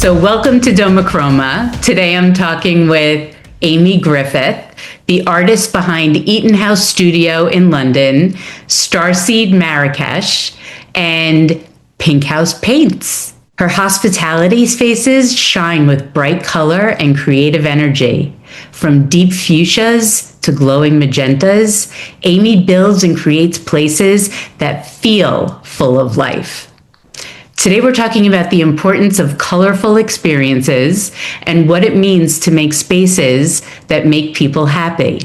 So welcome to DomaChroma. Today I'm talking with Amy Griffith, the artist behind Eaton House Studio in London, Starseed Marrakech, and Pink House Paints. Her hospitality spaces shine with bright color and creative energy. From deep fuchsias to glowing magentas, Amy builds and creates places that feel full of life. Today we're talking about the importance of colorful experiences and what it means to make spaces that make people happy.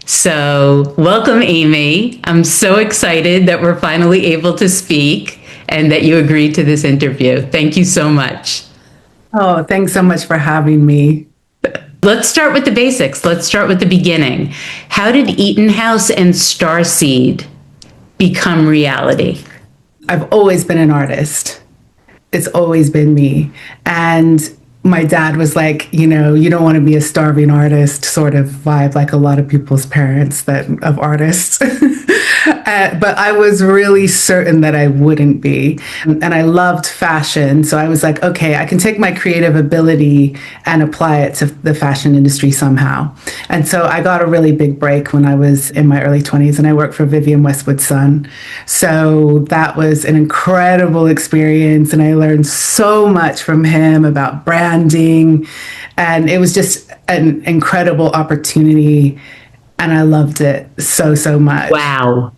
So, welcome, Amy. I'm so excited that we're finally able to speak and that you agreed to this interview. Thank you so much. Oh, thanks so much for having me. Let's start with the basics. Let's start with the beginning. How did Eaton House and Starseed become reality? I've always been an artist. It's always been me. And my dad was like, you don't want to be a starving artist sort of vibe, like a lot of people's parents of artists. But I was really certain that I wouldn't be. And I loved fashion. So I was like, okay, I can take my creative ability and apply it to the fashion industry somehow. And so I got a really big break when I was in my early 20s, and I worked for Vivienne Westwood's son. So that was an incredible experience. And I learned so much from him about branding. And it was just an incredible opportunity. And I loved it so much. Wow.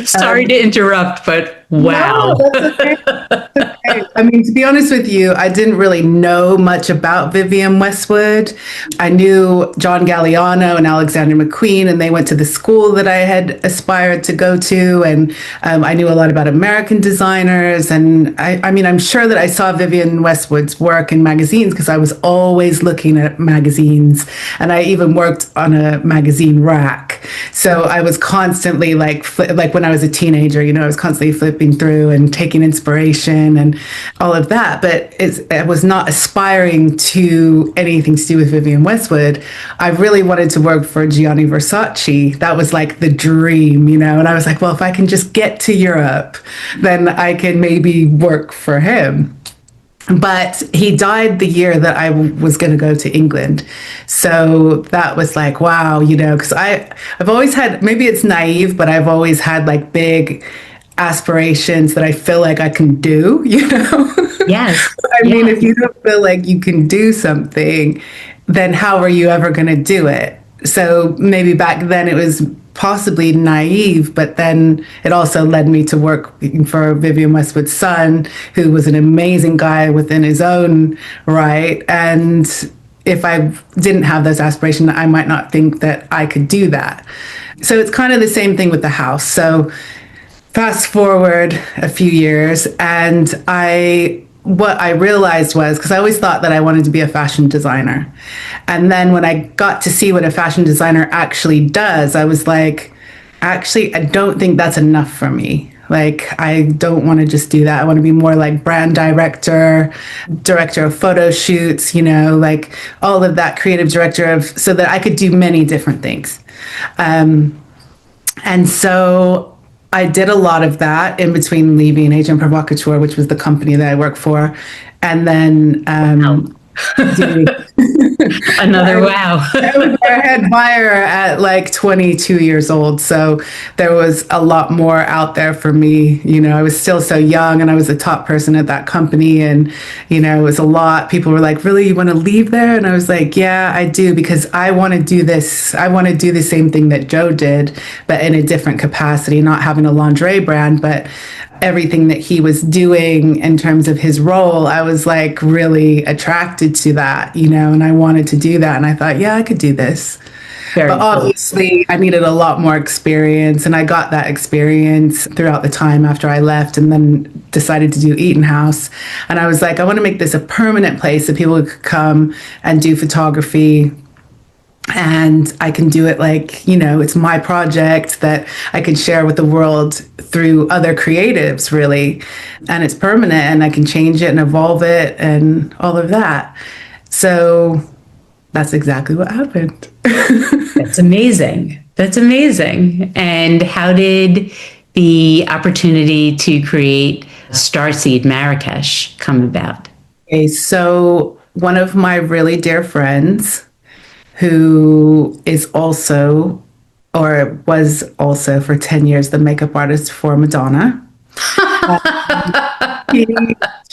Sorry to interrupt, but wow. No, that's okay. That's okay. I mean, to be honest with you, I didn't really know much about Vivienne Westwood. I knew John Galliano and Alexander McQueen, and they went to the school that I had aspired to go to. And I knew a lot about American designers. And I mean, I'm sure that I saw Vivienne Westwood's work in magazines because I was always looking at magazines. And I even worked on a magazine rack. So I was constantly like when I was a teenager, I was constantly flipping through and taking inspiration and all of that. But I was not aspiring to anything to do with Vivienne Westwood. I really wanted to work for Gianni Versace. That was like the dream, and I was like, well, if I can just get to Europe, then I can maybe work for him. But he died the year that I was going to go to England. So that was like, wow, because I've always had, maybe it's naive, but I've always had like big aspirations that I feel like I can do, Yes. I mean, if you don't feel like you can do something, then how are you ever going to do it? So maybe back then it was possibly naive, but then it also led me to work for Vivienne Westwood's son, who was an amazing guy within his own right. And if I didn't have those aspirations, I might not think that I could do that. So it's kind of the same thing with the house. So fast forward a few years, and what I realized was, because I always thought that I wanted to be a fashion designer. And then when I got to see what a fashion designer actually does, I was like, actually, I don't think that's enough for me. Like, I don't want to just do that. I want to be more like brand director of photo shoots, like all of that, creative director so that I could do many different things. And so I did a lot of that in between leaving Agent Provocateur, which was the company that I worked for, and then another wow. I was their head buyer at like 22 years old, so there was a lot more out there for me. I was still so young, and I was the top person at that company, and it was a lot. People were like, "Really, you want to leave there?" And I was like, "Yeah, I do, because I want to do this. I want to do the same thing that Joe did, but in a different capacity, not having a lingerie brand, but." Everything that he was doing in terms of his role, I was like really attracted to that, and I wanted to do that. And I thought, yeah, I could do this. But obviously I needed a lot more experience, and I got that experience throughout the time after I left, and then decided to do Eaton House. And I was like, I want to make this a permanent place that people could come and do photography. And I can do it like, it's my project that I can share with the world through other creatives, really. And it's permanent, and I can change it and evolve it and all of that. So that's exactly what happened. That's amazing. That's amazing. And how did the opportunity to create Starseed Marrakech come about? Okay, so one of my really dear friends, who is also, or was also for 10 years, the makeup artist for Madonna. She,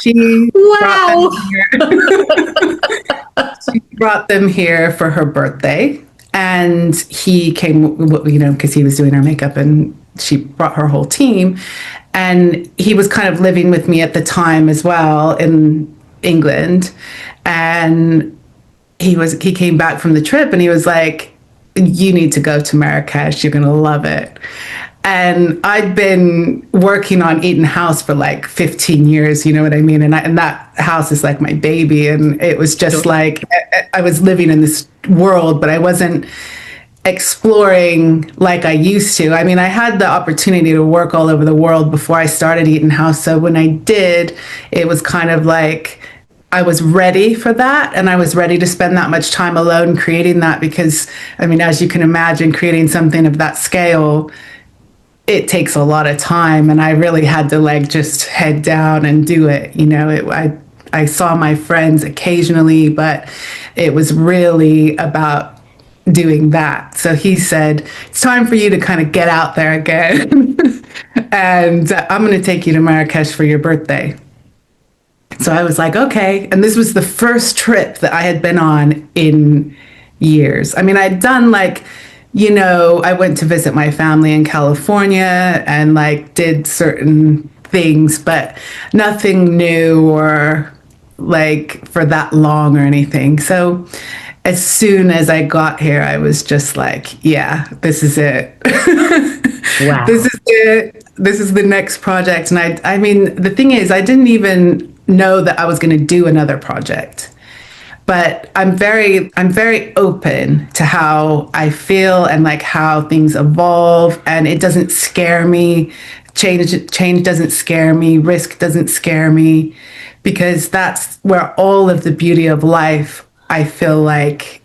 she brought them Wow. here. She brought them here for her birthday. And he came, because he was doing her makeup, and she brought her whole team. And he was kind of living with me at the time as well in England. And he came back from the trip and he was like, you need to go to Marrakesh. You're going to love it. And I'd been working on Eaton House for like 15 years, you know what I mean? And that house is like my baby. And it was just like, I was living in this world, but I wasn't exploring like I used to. I mean, I had the opportunity to work all over the world before I started Eaton House. So when I did, it was kind of like, I was ready for that, and I was ready to spend that much time alone creating that, because, I mean, as you can imagine, creating something of that scale, it takes a lot of time, and I really had to like just head down and do it. I saw my friends occasionally, but it was really about doing that. So he said, it's time for you to kind of get out there again. And I'm going to take you to Marrakesh for your birthday. So I was like, okay. And this was the first trip that I had been on in years. I mean, I'd done like, I went to visit my family in California and like did certain things, but nothing new or like for that long or anything. So as soon as I got here, I was just like, yeah, this is it. Wow. This is it. This is the next project. And I mean, the thing is, I didn't even know that I was going to do another project. But I'm very open to how I feel and like how things evolve, and it doesn't scare me. Change doesn't scare me. Risk doesn't scare me, because that's where all of the beauty of life, I feel like,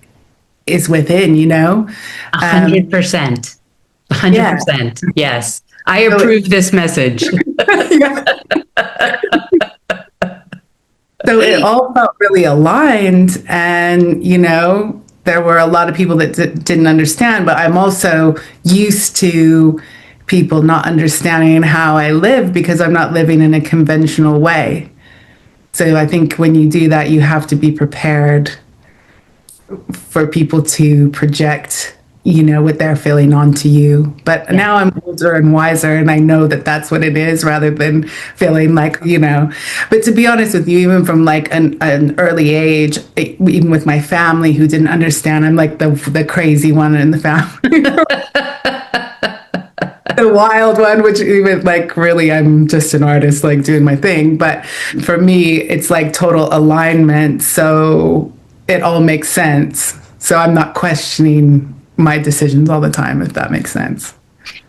is within. 100%. 100%. Yes. I approve this message. Yeah. So it all felt really aligned, and there were a lot of people that didn't understand, but I'm also used to people not understanding how I live, because I'm not living in a conventional way. So I think when you do that, you have to be prepared for people to project what they're feeling onto you. But now I'm older and wiser, and I know that that's what it is, rather than feeling like, But to be honest with you, even from like an early age, even with my family who didn't understand, I'm like the crazy one in the family. The wild one, which even like really, I'm just an artist, like doing my thing. But for me, it's like total alignment. So it all makes sense. So I'm not questioning my decisions all the time, if that makes sense.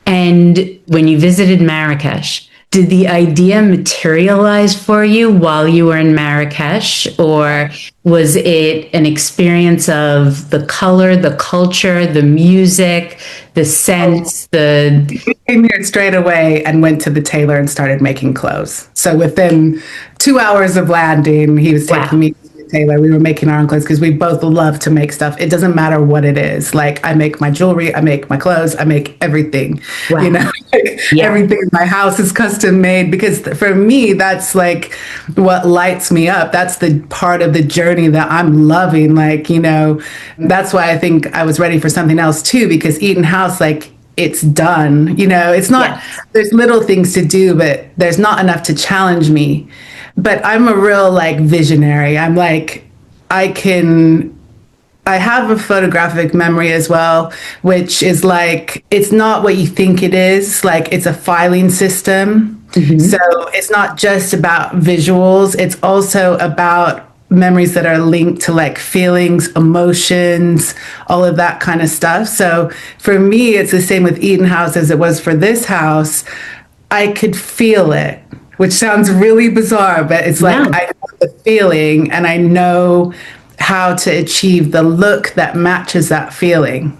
And when you visited Marrakesh, did the idea materialize for you while you were in Marrakesh, or was it an experience of the color, the culture, the music, the scents, We came here straight away and went to the tailor and started making clothes. So within 2 hours of landing, he was taking me to the tailor. We were making our own clothes because we both love to make stuff. It doesn't matter what it is. Like, I make my jewelry, I make my clothes, I make everything. Wow. Everything in my house is custom made, because for me, that's like what lights me up. That's the part of the journey that I'm loving. Like, that's why I think I was ready for something else too, because Eaton House, like, it's done. It's not, there's little things to do, but there's not enough to challenge me. But I'm a real like visionary. I'm like, I have a photographic memory as well, which is like, it's not what you think it is. Like, it's a filing system. Mm-hmm. So it's not just about visuals. It's also about memories that are linked to like feelings, emotions, all of that kind of stuff. So for me, it's the same with Eaton House as it was for this house. I could feel it, which sounds really bizarre, but it's like, I know the feeling, and I know how to achieve the look that matches that feeling.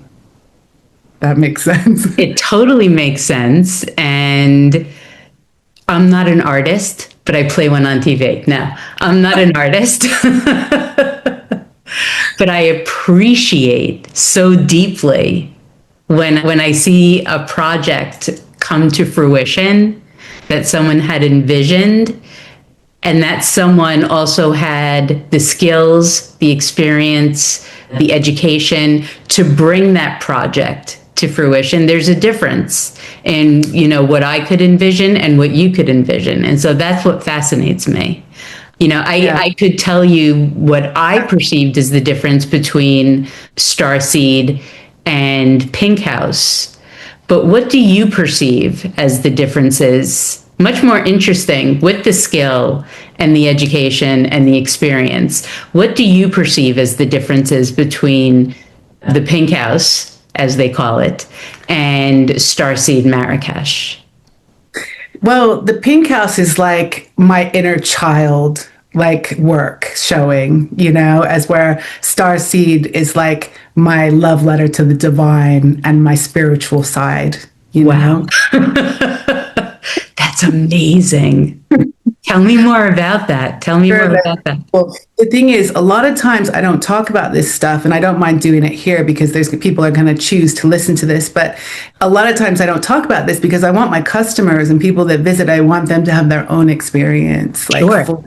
That makes sense. It totally makes sense. And I'm not an artist. but I play one on TV. No, I'm not an artist, but I appreciate so deeply when I see a project come to fruition that someone had envisioned, and that someone also had the skills, the experience, the education to bring that project to fruition. There's a difference in, what I could envision and what you could envision. And so that's what fascinates me. I could tell you what I perceived as the difference between Starseed and Pink House. But what do you perceive as the differences? Much more interesting with the skill and the education and the experience. What do you perceive as the differences between the Pink House, as they call it, and Starseed Marrakech? Well, the Pink House is like my inner child, like work showing, as where Starseed is like my love letter to the divine and my spiritual side, Wow. That's amazing. Tell me more about that. Well, the thing is, a lot of times I don't talk about this stuff, and I don't mind doing it here because there's people are going to choose to listen to this. But a lot of times I don't talk about this because I want my customers and people that visit, I want them to have their own experience. Sure.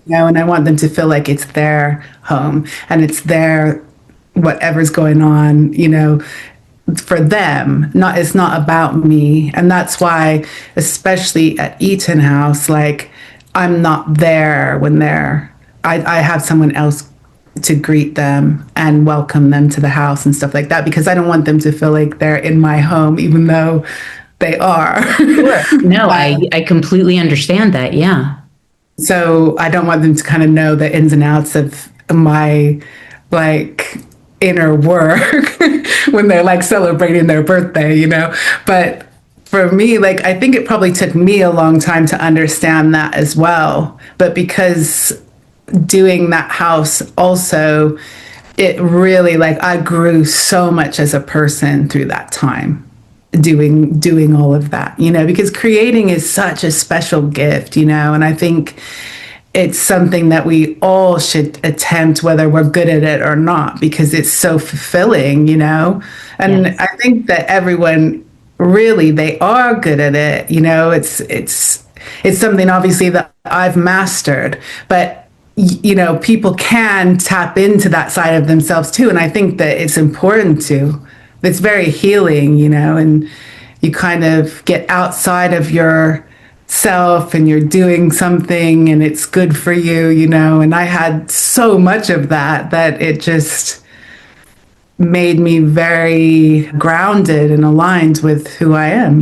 And I want them to feel like it's their home and it's their whatever's going on, for them. It's not about me. And that's why, especially at Eaton House, like I'm not there when I have someone else to greet them and welcome them to the house and stuff like that, because I don't want them to feel like they're in my home, even though they are. Sure. No, I completely understand that. Yeah. So I don't want them to kind of know the ins and outs of my inner work when they're like celebrating their birthday, But for me, I think it probably took me a long time to understand that as well. But because doing that house also, it really I grew so much as a person through that time. Doing all of that, because creating is such a special gift, and I think it's something that we all should attempt, whether we're good at it or not, because it's so fulfilling, and yes. I think that everyone really, they are good at it, it's something obviously that I've mastered, but people can tap into that side of themselves too, and I think that it's important to. It's very healing, and you kind of get outside of yourself and you're doing something and it's good for you, and I had so much of that it just made me very grounded and aligned with who I am,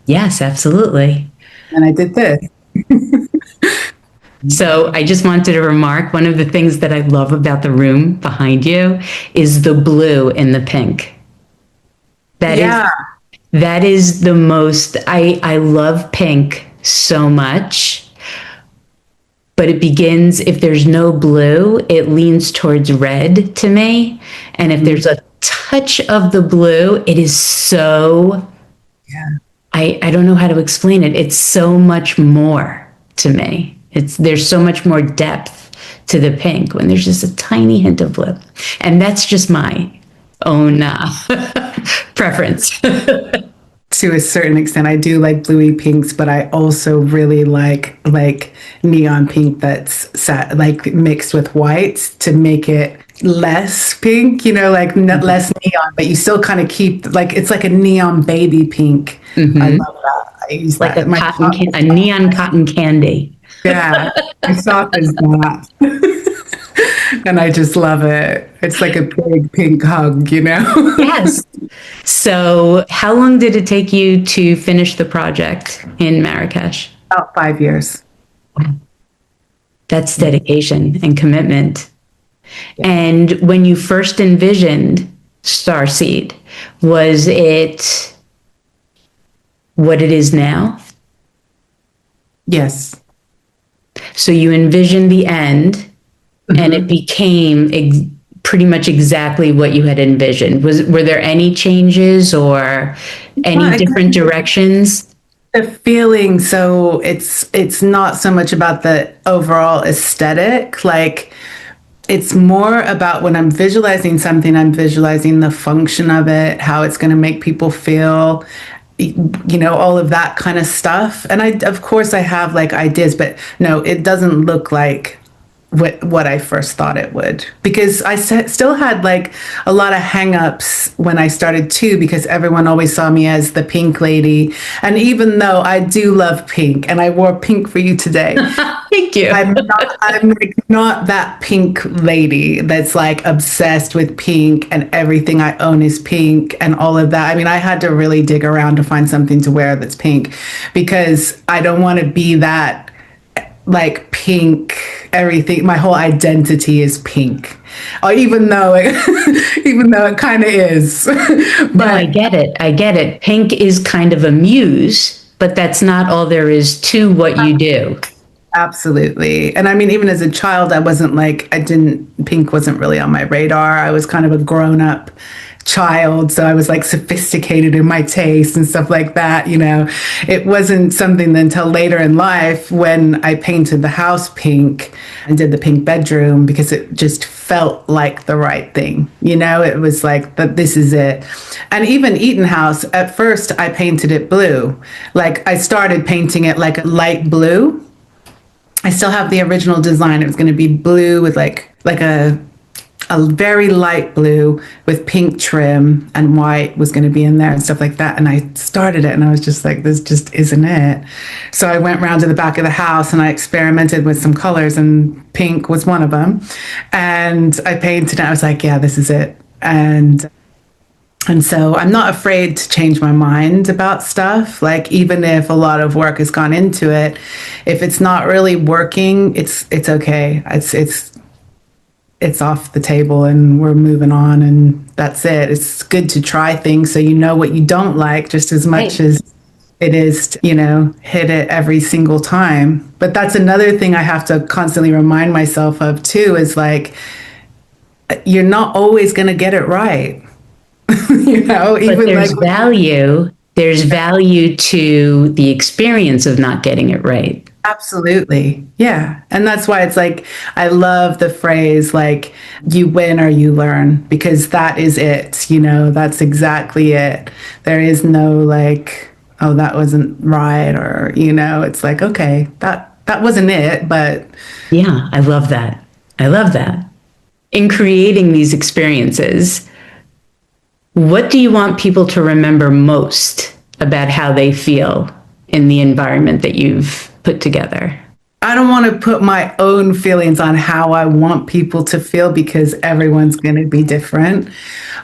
Yes, absolutely. And I did this. So I just wanted to remark, one of the things that I love about the room behind you is the blue and the pink. That is the most, I love pink so much, but it begins, if there's no blue, it leans towards red to me. And if there's a touch of the blue, it is so, I don't know how to explain it. It's so much more to me. There's so much more depth to the pink when there's just a tiny hint of blue. And that's just my own preference. To a certain extent, I do like bluey pinks, but I also really like neon pink that's mixed with whites to make it less pink, less neon, but you still kind of keep it's like a neon baby pink. Mm-hmm. I love that. I use like that. a neon cotton candy. Yeah, my sock is that. And I just love it. It's like a big pink hug, Yes. So how long did it take you to finish the project in Marrakech? About 5 years. That's dedication and commitment. Yeah. And when you first envisioned Starseed, was it what it is now? Yes. So you envisioned the end, and it became pretty much exactly what you had envisioned. Were there any changes or any different directions? the feeling. So it's not so much about the overall aesthetic. Like, it's more about when I'm visualizing something, I'm visualizing the function of it, how it's going to make people feel, all of that kind of stuff. And of course, I have like ideas, but no, it doesn't look like what I first thought it would, because I still had like a lot of hangups when I started too, because everyone always saw me as the pink lady. And even though I do love pink, and I wore pink for you today, Thank you. I'm like not that pink lady that's like obsessed with pink and everything I own is pink and all of that. I mean, I had to really dig around to find something to wear that's pink, because I don't want to be that like pink everything. My whole identity is pink, or even though it kind of is. But No, I get it. Pink is kind of a muse, but that's not all there is to what you do. absolutely. And I mean, even as a child, pink wasn't really on my radar. I was kind of a grown up child, so I was like sophisticated in my taste and stuff like that. It wasn't something until later in life when I painted the house pink and did the pink bedroom, because it just felt like the right thing. It was like that, this is it. And even Eaton House, at first I painted it blue. Like, I started painting it like a light blue. I still have the original design. It was going to be blue with like a very light blue with pink trim, and white was going to be in there and stuff like that. And I started it and I was just like, this just isn't it. So I went round to the back of the house and I experimented with some colors, and pink was one of them. And I painted it. I was like, yeah, this is it. And so I'm not afraid to change my mind about stuff. Like, even if a lot of work has gone into it, if it's not really working, it's okay. It's off the table and we're moving on, and that's it. It's good to try things so you know what you don't like just as much as it is to, hit it every single time. But that's another thing I have to constantly remind myself of too, is like, you're not always going to get it right. But there's value to the experience of not getting it right. Absolutely. Yeah. And that's why it's like, I love the phrase, like, you win or you learn, because that is it. That's exactly it. There is no like, oh, that wasn't right. Or, it's like, okay, that wasn't it. But yeah, I love that. In creating these experiences, what do you want people to remember most about how they feel in the environment that you've put together? I don't want to put my own feelings on how I want people to feel, because everyone's going to be different.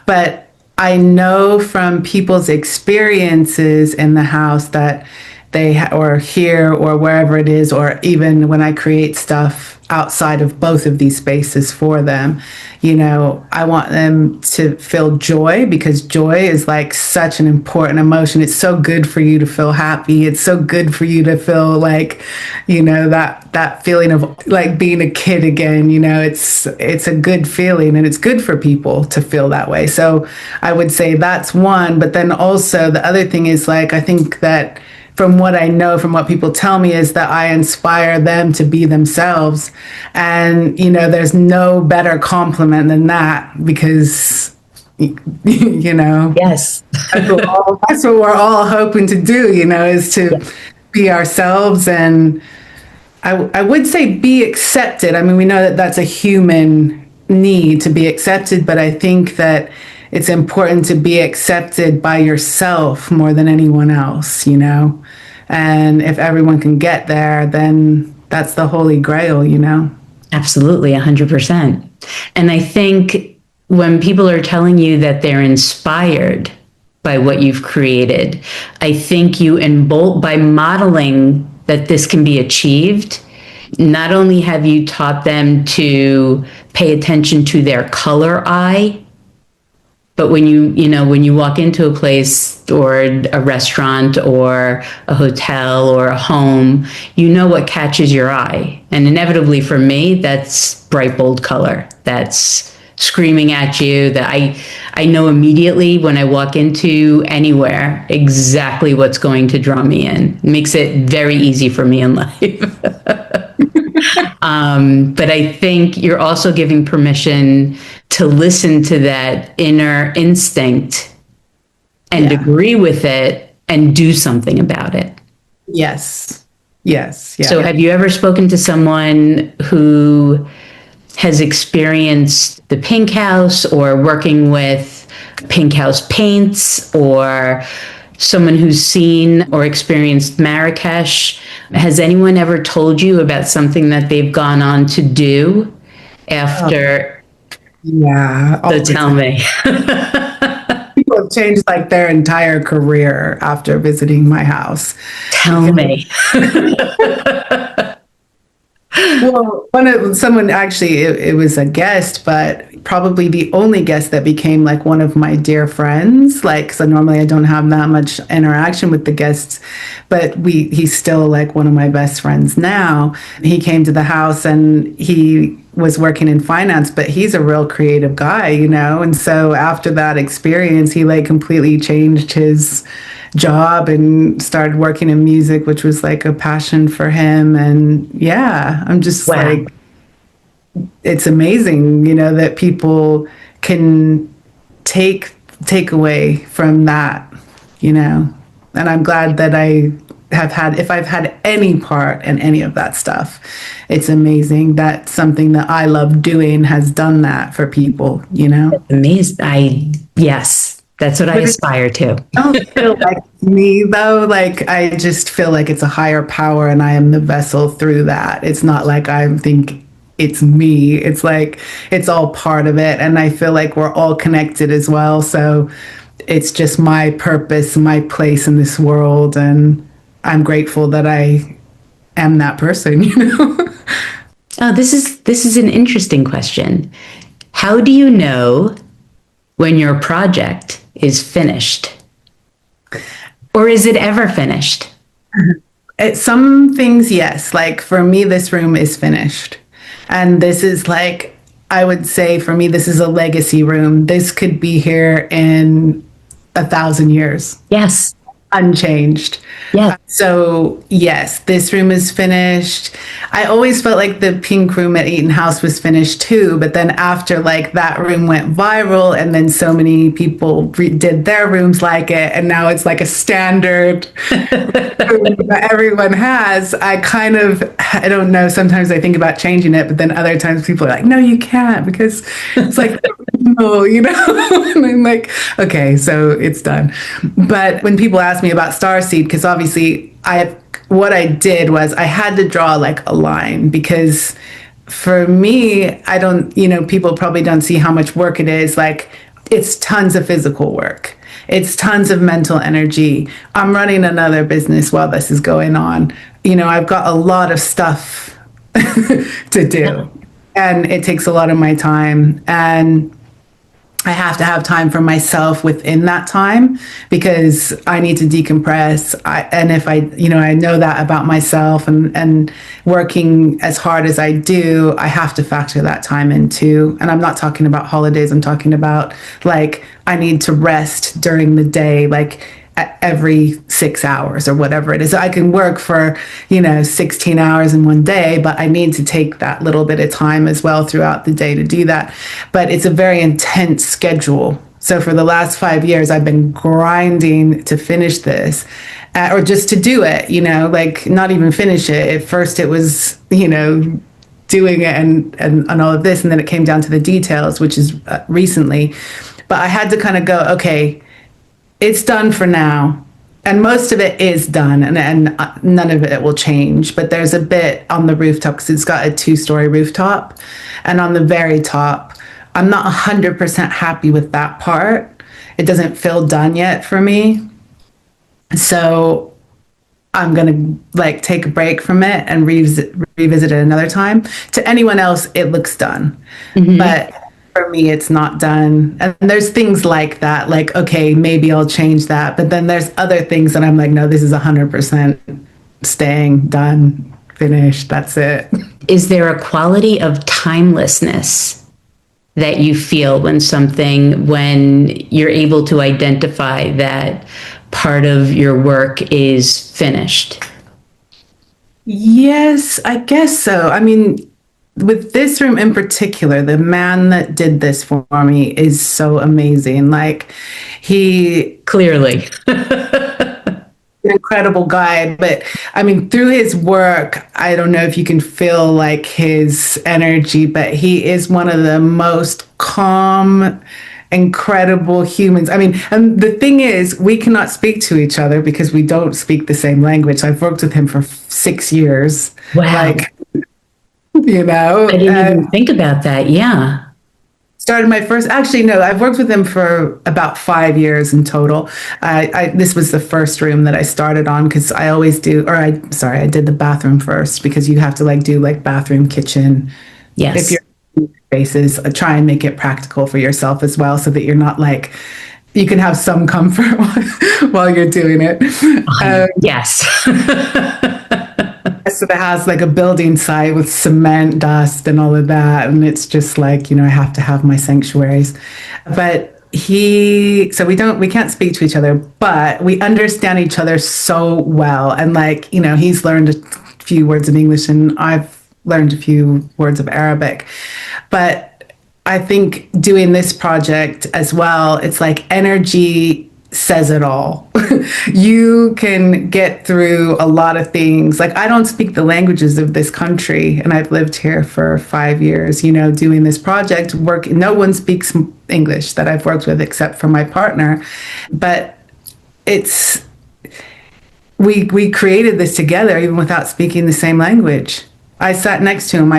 But I know from people's experiences in the house that or here or wherever it is, or even when I create stuff outside of both of these spaces for them, I want them to feel joy, because joy is like such an important emotion. It's so good for you to feel happy. It's so good for you to feel like, that feeling of like being a kid again. It's a good feeling, and it's good for people to feel that way. So I would say that's one. But then also the other thing is, like, I think that from what I know, from what people tell me, is that I inspire them to be themselves. And, there's no better compliment than that, because, Yes. that's what we're all hoping to do, is to be ourselves. And I would say be accepted. I mean, we know that that's a human need, to be accepted, but I think that it's important to be accepted by yourself more than anyone else, And if everyone can get there, then that's the holy grail, Absolutely, 100%. And I think when people are telling you that they're inspired by what you've created, I think by modeling that this can be achieved, not only have you taught them to pay attention to their color eye, but when you walk into a place or a restaurant or a hotel or a home, what catches your eye. And inevitably for me, that's bright, bold color. That's screaming at you. That I know immediately when I walk into anywhere exactly what's going to draw me in. It makes it very easy for me in life. But I think you're also giving permission to listen to that inner instinct and agree with it and do something about it. Yes. Yes. Yeah. So have you ever spoken to someone who has experienced the Pink House or working with Pink House paints, or someone who's seen or experienced Marrakech? Has anyone ever told you about something that they've gone on to do after? Yeah. So tell me. People have changed like their entire career after visiting my house. Tell me. Well, someone actually, it was a guest, but probably the only guest that became like one of my dear friends. Like, so normally I don't have that much interaction with the guests, but he's still like one of my best friends now. He came to the house and he was working in finance, but he's a real creative guy, you know? And so after that experience, he like completely changed his job and started working in music, which was like a passion for him. And yeah, I'm just like, it's amazing, you know, that people can take away from that, you know. And I'm glad that I have had, if I've had any part in any of that stuff, it's amazing that something that I love doing has done that for people, you know. Amazing. Yes. That's what I aspire to. I don't feel like me though. Like I just feel like it's a higher power and I am the vessel through that. It's not like I think it's me. It's like it's all part of it. And I feel like we're all connected as well. So it's just my purpose, my place in this world. And I'm grateful that I am that person, you know? Oh, this is an interesting question. How do you know when your project is finished? Or is it ever finished? Some things, yes. Like for me, this room is finished. And this is like, I would say for me, this is a legacy room. This could be here in 1,000 years. Yes. Unchanged. Yeah. So yes, this room is finished. I always felt like the pink room at Eaton House was finished too, but then after like that room went viral and then so many people did their rooms like it, and now it's like a standard room that everyone has. I don't know, sometimes I think about changing it, but then other times people are like, no, you can't, because it's like, no, you know. And I'm like, okay, so it's done. But when people ask me about Starseed, because obviously what I did was I had to draw like a line, because for me, I don't, you know, people probably don't see how much work it is. Like it's tons of physical work. It's tons of mental energy. I'm running another business while this is going on. You know, I've got a lot of stuff to do, and it takes a lot of my time, and I have to have time for myself within that time, because I need to decompress. And if I know that about myself, and working as hard as I do, I have to factor that time in too. And I'm not talking about holidays. I'm talking about like, I need to rest during the day, like every 6 hours or whatever it is. I can work for, 16 hours in one day, but I need to take that little bit of time as well throughout the day to do that. But it's a very intense schedule. So for the last 5 years, I've been grinding to finish this, or just to do it, like not even finish it. At first it was, doing it and all of this. And then it came down to the details, which is recently. But I had to kind of go, okay, it's done for now. And most of it is done, and none of it will change. But there's a bit on the rooftop, because it's got a 2-story rooftop. And on the very top, I'm not 100% happy with that part. It doesn't feel done yet for me. So I'm going to take a break from it and revisit it another time. To anyone else, it looks done. Mm-hmm. But for me, it's not done. And there's things like that, like, okay, maybe I'll change that. But then there's other things that I'm like, no, this is 100% staying, done, finished. That's it. Is there a quality of timelessness that you feel when you're able to identify that part of your work is finished? Yes, I guess so. I mean, with this room in particular, the man that did this for me is so amazing. Like, he Clearly. an incredible guy, but I mean, through his work, I don't know if you can feel like his energy, but he is one of the most calm, incredible humans. I mean, and the thing is, we cannot speak to each other because we don't speak the same language. I've worked with him for 6 years. Wow. Like, you know, I didn't even think about that. Yeah. started my first, actually, no, I've worked with him for about 5 years in total. This was the first room that I started on because I always do, or I did the bathroom first because you have to like do like bathroom, kitchen. Yes. If you're spaces, try and make it practical for yourself as well so that you're not like, you can have some comfort while you're doing it. Yes. So it has like a building site with cement, dust, and all of that. And it's just like, I have to have my sanctuaries. But we can't speak to each other, but we understand each other so well. And like, he's learned a few words of English and I've learned a few words of Arabic. But I think doing this project as well, it's like energy says it all. You can get through a lot of things. Like, I don't speak the languages of this country, and I've lived here for 5 years, doing this project. No one speaks English that I've worked with except for my partner. But we created this together even without speaking the same language. I sat next to him.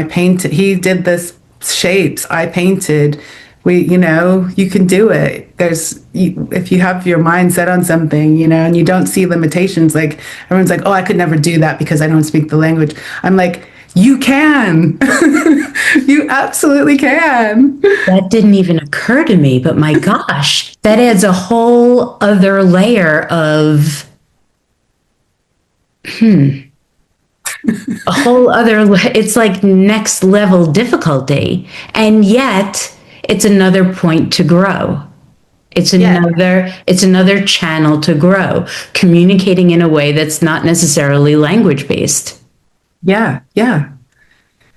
He did this shapes. I painted. You can do it. If you have your mind set on something, and you don't see limitations, like everyone's like, oh, I could never do that because I don't speak the language. I'm like, you can. You absolutely can. That didn't even occur to me, but my gosh, that adds a whole other layer of, it's like next level difficulty. And yet, it's another point to grow. It's another channel to grow, communicating in a way that's not necessarily language based. Yeah, yeah.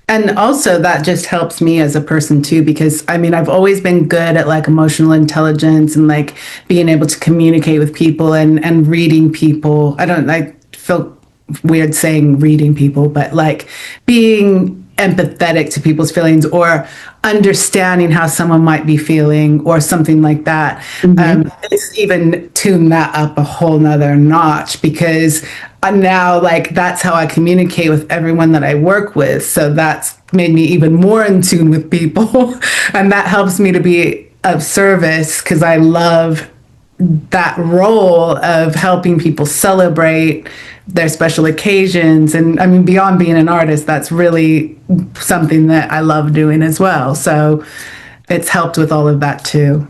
And also that just helps me as a person too, because I've always been good at like emotional intelligence and like being able to communicate with people and reading people. I feel weird saying reading people, but like being empathetic to people's feelings or understanding how someone might be feeling or something like that. It's even tuned that up a whole nother notch because now like that's how I communicate with everyone that I work with. So that's made me even more in tune with people. And that helps me to be of service because I love that role of helping people celebrate their special occasions. And beyond being an artist, that's really something that I love doing as well. So it's helped with all of that too.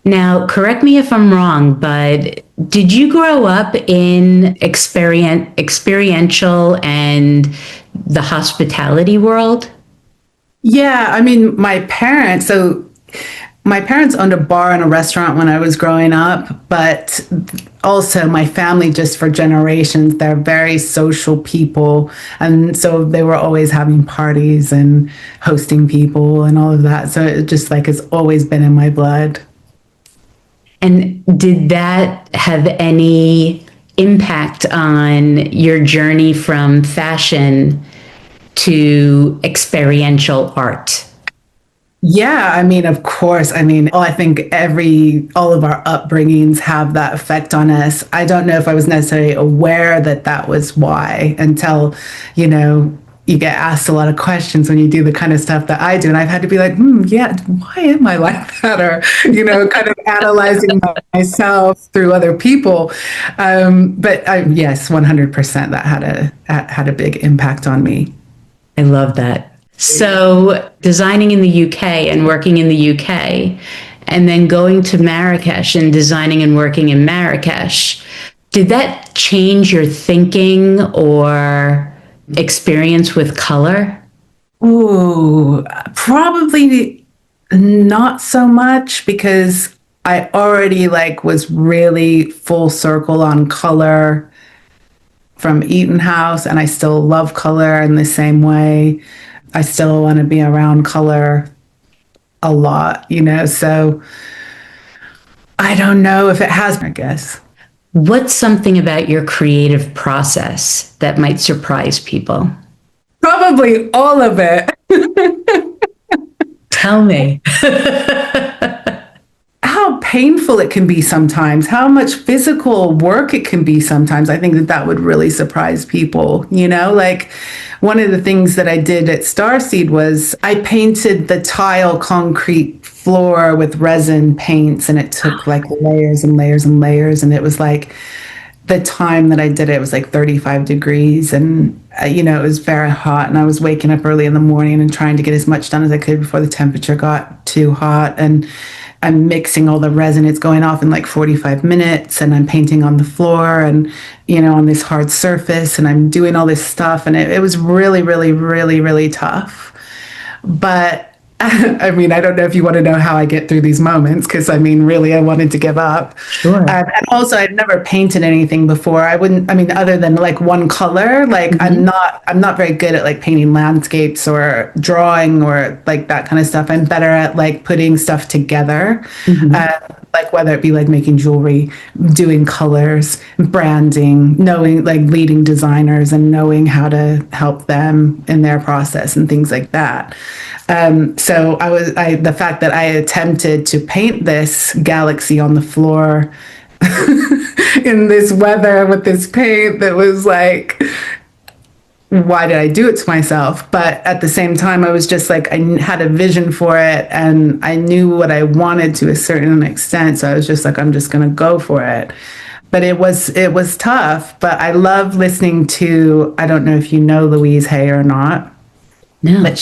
Now, correct me if I'm wrong, but did you grow up in experiential and the hospitality world? Yeah, my parents owned a bar and a restaurant when I was growing up, but also my family, just for generations, they're very social people. And so they were always having parties and hosting people and all of that. So it just like has always been in my blood. And did that have any impact on your journey from fashion to experiential art? Yeah, of course. I think all of our upbringings have that effect on us. I don't know if I was necessarily aware that that was why until, you get asked a lot of questions when you do the kind of stuff that I do. And I've had to be like, yeah, why am I like that? Or, kind of analyzing myself through other people. Yes, 100% that had a big impact on me. I love that. So designing in the UK and working in the UK, and then going to Marrakech and designing and working in Marrakech, did that change your thinking or experience with color? Ooh, probably Not so much because I already like was really full circle on color from Eaton House, and I still love color in the same way. I still want to be around color a lot, so I don't know if it has, I guess. What's something about your creative process that might surprise people? Probably all of it. Tell me. How painful it can be sometimes, how much physical work it can be sometimes. I think that would really surprise people. Like one of the things that I did at Starseed was I painted the tile concrete floor with resin paints, and it took like layers and layers and layers. And it was like the time that I did it was like 35 degrees, and it was very hot, and I was waking up early in the morning and trying to get as much done as I could before the temperature got too hot. And I'm mixing all the resin. It's going off in like 45 minutes, and I'm painting on the floor and, on this hard surface, and I'm doing all this stuff. And it was really, really, really, really tough. But I mean, I don't know if you want to know how I get through these moments, because really, I wanted to give up. Sure. And also, I'd never painted anything before. Other than like one color, like I'm not very good at like painting landscapes or drawing or like that kind of stuff. I'm better at like putting stuff together. Like whether it be like making jewelry, doing colors, branding, knowing like leading designers and knowing how to help them in their process and things like that. So the fact that I attempted to paint this galaxy on the floor in this weather with this paint, that was like, why did I do it to myself? But at the same time, I was just like, I had a vision for it, and I knew what I wanted to a certain extent. So I was just like, I'm just going to go for it. But it was tough. But I love listening to, I don't know if you know Louise Hay or not. No. But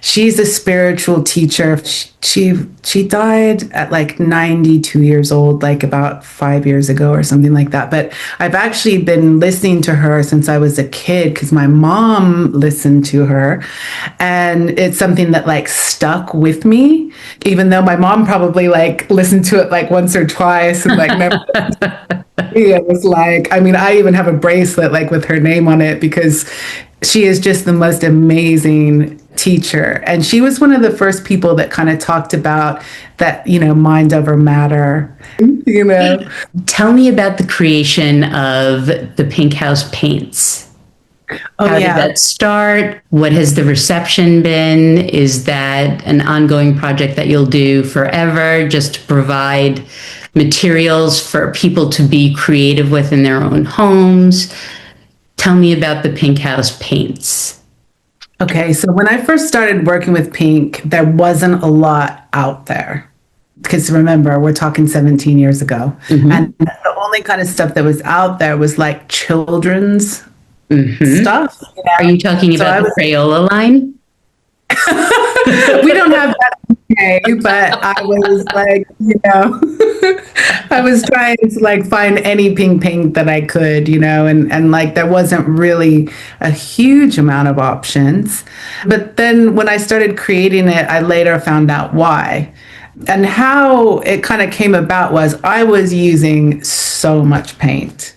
she's a spiritual teacher. She died at like 92 years old, like about 5 years ago or something like that. But I've actually been listening to her since I was a kid, because my mom listened to her, and it's something that like stuck with me, even though my mom probably like listened to it like once or twice and like never. It was like, I even have a bracelet like with her name on it, because she is just the most amazing teacher. And she was one of the first people that kind of talked about that, mind over matter, Tell me about the creation of the Pink House paints. How did that start? What has the reception been? Is that an ongoing project that you'll do forever, just to provide materials for people to be creative with in their own homes? Tell me about the Pink House paints. Okay, so when I first started working with pink, there wasn't a lot out there. Because remember, we're talking 17 years ago. And the only kind of stuff that was out there was like children's stuff. Are you talking about the Crayola line? We don't have that today, but I was like, I was trying to like find any pink paint that I could, and like there wasn't really a huge amount of options. But then when I started creating it, I later found out why. And how it kind of came about was I was using so much paint,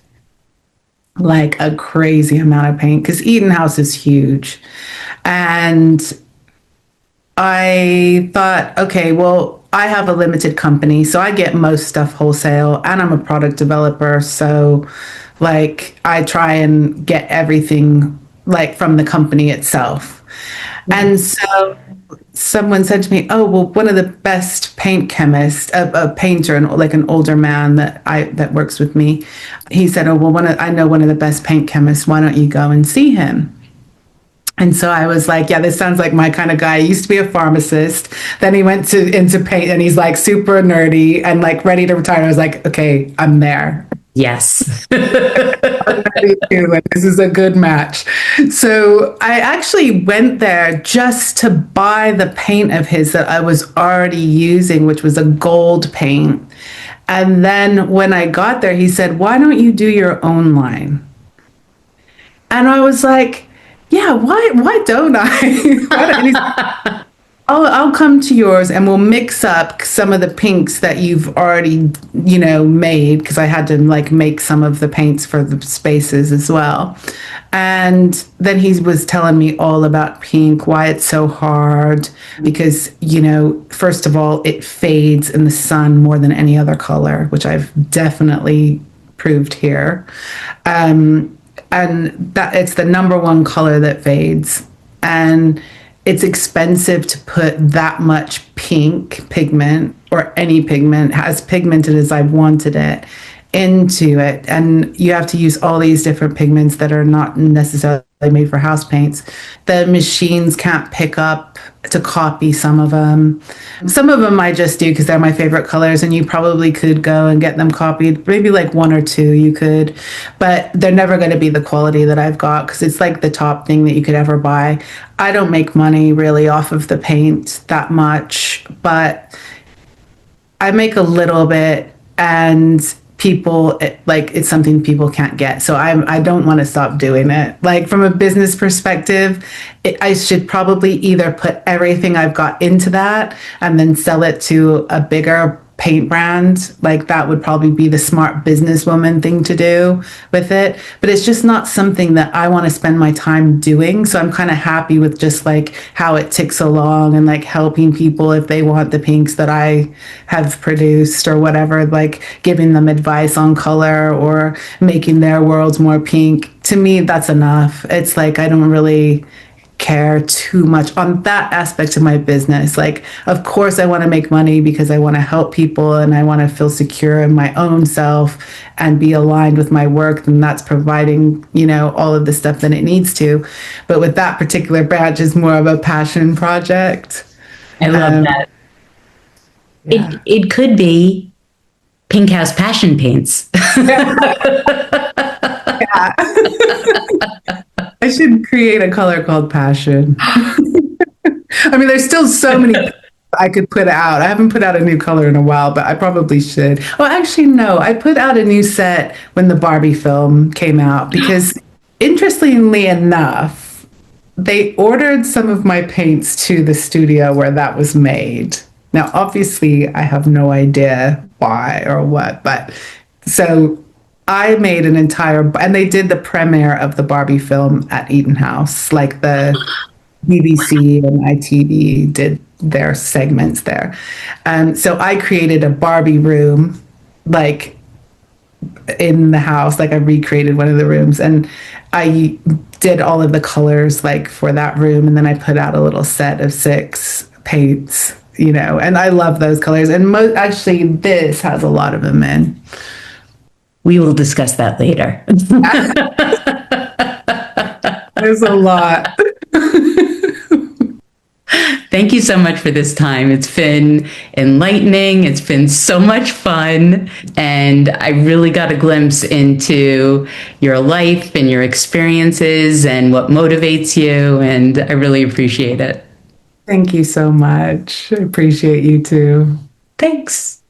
like a crazy amount of paint, because Eaton House is huge. And I thought, okay, well, I have a limited company, so I get most stuff wholesale, and I'm a product developer. So like I try and get everything like from the company itself. And so someone said to me, oh, well, one of the best paint chemists, a painter, and like an older man that works with me, he said, oh, well, I know one of the best paint chemists. Why don't you go and see him? And so I was like, yeah, this sounds like my kind of guy. He used to be a pharmacist. Then he went into paint, and he's like super nerdy and like ready to retire. I was like, okay, I'm there. Yes. I'm ready to. This is a good match. So I actually went there just to buy the paint of his that I was already using, which was a gold paint. And then when I got there, he said, why don't you do your own line? And I was like, yeah, why don't I? I'll come to yours and we'll mix up some of the pinks that you've already, made because I had to like make some of the paints for the spaces as well. And then he was telling me all about pink, why it's so hard because, first of all, it fades in the sun more than any other color, which I've definitely proved here. And that it's the number one color that fades. And it's expensive to put that much pink pigment or any pigment as pigmented as I wanted it into it. And you have to use all these different pigments that are not necessarily made for house paints. The machines can't pick up to copy some of them. Some of them I just do because they're my favorite colors, and you probably could go and get them copied. Maybe like one or two you could, but they're never going to be the quality that I've got because it's like the top thing that you could ever buy. I don't make money really off of the paint that much, but I make a little bit, and it's something people can't get. So I don't want to stop doing it. Like from a business perspective, I should probably either put everything I've got into that and then sell it to a bigger paint brand. Like that would probably be the smart businesswoman thing to do with it. But it's just not something that I want to spend my time doing. So I'm kind of happy with just like how it ticks along and like helping people if they want the pinks that I have produced or whatever, like giving them advice on color or making their worlds more pink. To me, that's enough. It's like I don't really care too much on that aspect of my business. Like, of course, I want to make money because I want to help people and I want to feel secure in my own self and be aligned with my work. And that's providing, all of the stuff that it needs to. But with that particular branch, is more of a passion project. I love that. Yeah. It could be Pink House Passion Paints. Yeah. I should create a color called passion. I mean, there's still so many I could put out. I haven't put out a new color in a while, but I probably should. Well, actually, no. I put out a new set when the Barbie film came out because, interestingly enough, they ordered some of my paints to the studio where that was made. Now, obviously, I have no idea why or what, but so I made an entire, and they did the premiere of the Barbie film at Eaton House, like the BBC and ITV did their segments there. So I created a Barbie room, like in the house, like I recreated one of the rooms, and I did all of the colors like for that room, and then I put out a little set of 6 paints, and I love those colors. And actually, this has a lot of them in. We will discuss that later. There's a lot. Thank you so much for this time. It's been enlightening. It's been so much fun. And I really got a glimpse into your life and your experiences and what motivates you. And I really appreciate it. Thank you so much. I appreciate you too. Thanks.